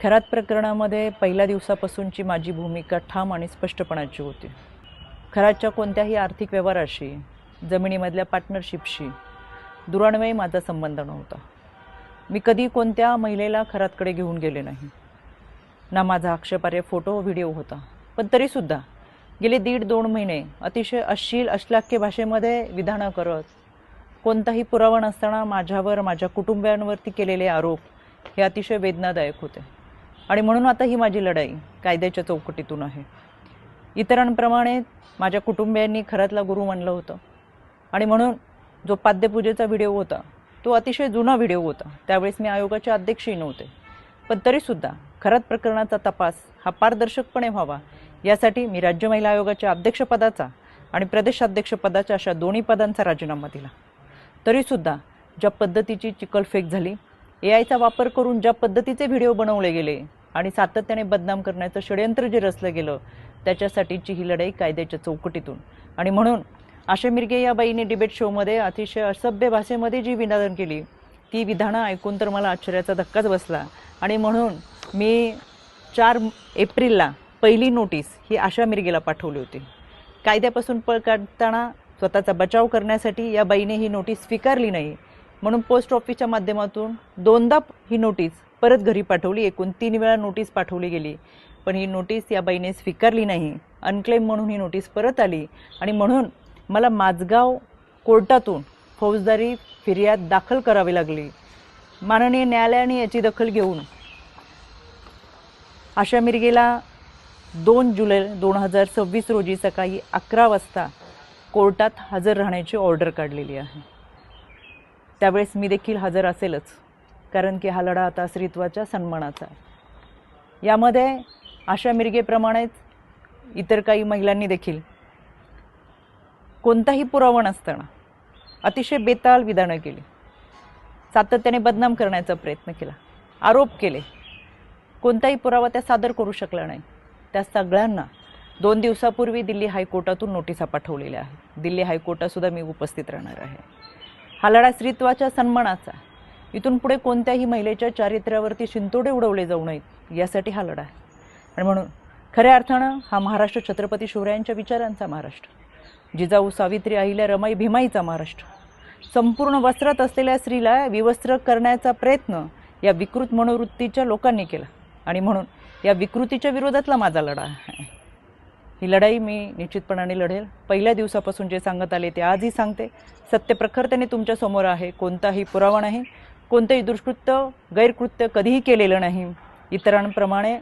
खरात प्रकरणामध्ये पहिल्या दिवसापासूनची माझी भूमिका ठाम आणि स्पष्टपणाची होती। खरातच्या कोणत्याही आर्थिक व्यवहाराशी, जमिनीमधल्या पार्टनरशिपशी दुरान्वये माझा संबंध नव्हता। मी कधी कोणत्या महिलेला खरातकडे घेऊन गेले नाही, ना माझा आक्षेपार्ह फोटो व्हिडिओ होता। पण तरीसुद्धा गेले 1.5-2 महिने अतिशय अश्लील अश्लाघ्य भाषेमध्ये विधानं करत, कोणताही पुरावा नसताना माझ्यावर माझ्या कुटुंबियांवरती केलेले आरोप हे अतिशय वेदनादायक होते। आणि म्हणून आता ही माझी लढाई कायद्याच्या चौकटीतून आहे। इतरांप्रमाणे माझ्या कुटुंबियांनी खरातला गुरु मानलं होतं आणि म्हणून जो पाद्यपूजेचा व्हिडिओ होता तो अतिशय जुना व्हिडिओ होता। त्यावेळेस मी आयोगाचे अध्यक्षही नव्हते, पण तरीसुद्धा खरात प्रकरणाचा तपास हा पारदर्शकपणे व्हावा यासाठी मी राज्य महिला आयोगाच्या अध्यक्षपदाचा आणि प्रदेशाध्यक्षपदाच्या अशा दोन्ही पदांचा राजीनामा दिला। तरीसुद्धा ज्या पद्धतीची चिखलफेक झाली, एआयचा वापर करून ज्या पद्धतीचे व्हिडिओ बनवले गेले आणि सातत्याने बदनाम करण्याचं षडयंत्र जे रचलं गेलं, त्याच्यासाठीची ही लढाई कायद्याच्या चौकटीतून। आणि म्हणून आशा मिरगे या बाईने डिबेट शोमध्ये अतिशय असभ्य भाषेमध्ये जी विधानं केली, ती विधानं ऐकून तर मला आश्चर्याचा धक्काच बसला। आणि म्हणून मी 4 एप्रिलला पहिली नोटीस ही आशा मिरगेला पाठवली होती। कायद्यापासून पळ काढताना स्वतःचा बचाव करण्यासाठी या बाईने ही नोटीस स्वीकारली नाही, म्हणून पोस्ट ऑफिसच्या माध्यमातून 2दा ही नोटीस परत घरी पाठवली। एकूण 3 वेळा नोटीस पाठवली गेली, पण ही नोटीस या बाईने स्वीकारली नाही। अनक्लेम म्हणून ही नोटीस परत आली आणि म्हणून मला माझगाव कोर्टातून फौजदारी फिर्याद दाखल करावी लागली। माननीय न्यायालयाने याची दखल घेऊन आशा मिरगेला 2 जुलै 2026 रोजी सकाळी 11 वाजता कोर्टात हजर राहण्याची ऑर्डर काढलेली आहे। त्यावेळेस मी देखील हजर असेलच, कारण की हा लढा आता स्त्रीत्वाच्या सन्मानाचा आहे। यामध्ये आशा मिरगेप्रमाणेच इतर काही महिलांनी देखील कोणताही पुरावा नसताना अतिशय बेताल विधानं केली, सातत्याने बदनाम करण्याचा प्रयत्न केला, आरोप केले। कोणताही पुरावा त्या सादर करू शकला नाही। त्या सगळ्यांना 2 दिवसापूर्वी दिल्ली हायकोर्टातून नोटिसा पाठवलेल्या आहेत। दिल्ली हायकोर्टातसुद्धा मी उपस्थित राहणार आहे। हा लढा स्त्रीत्वाच्या सन्मानाचा, इथून पुढे कोणत्याही महिलेच्या चारित्र्यावरती शिंतोडे उडवले जाऊ नयेत यासाठी हा लढा आहे। आणि म्हणून खऱ्या अर्थानं हा महाराष्ट्र छत्रपती शिवरायांच्या विचारांचा महाराष्ट्र, जिजाऊ सावित्री अहिल्या रमाई भीमाईचा महाराष्ट्र। संपूर्ण वस्त्रात असलेल्या स्त्रीला विवस्त्र करण्याचा प्रयत्न या विकृत मनोवृत्तीच्या लोकांनी केला आणि म्हणून या विकृतीच्या विरोधातला माझा लढा आहे। ही लढाई मी निश्चितपणाने लढेल। पहिल्या दिवसापासून जे सांगत आले ते आजही सांगते। सत्य प्रखरतेने तुमच्या समोर आहे। कोणताही पुरावा नाही, कोणतेही दुष्कृत्य गैरकृत्य कधीही केलेलं नाही। इतरांप्रमाणे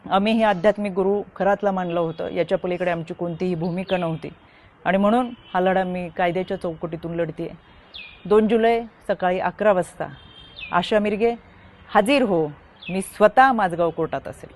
आम्ही हे आध्यात्मिक गुरु खरातला मानलं होतं, याच्या पलीकडे आमची कोणतीही भूमिका नव्हती। आणि म्हणून हा लढा मी कायद्याच्या चौकटीतून लढते। 2 जुलै सकाळी 11 वाजता आशा मिरगे हाजीर हो, मी स्वतः माझगाव कोर्टात असेल।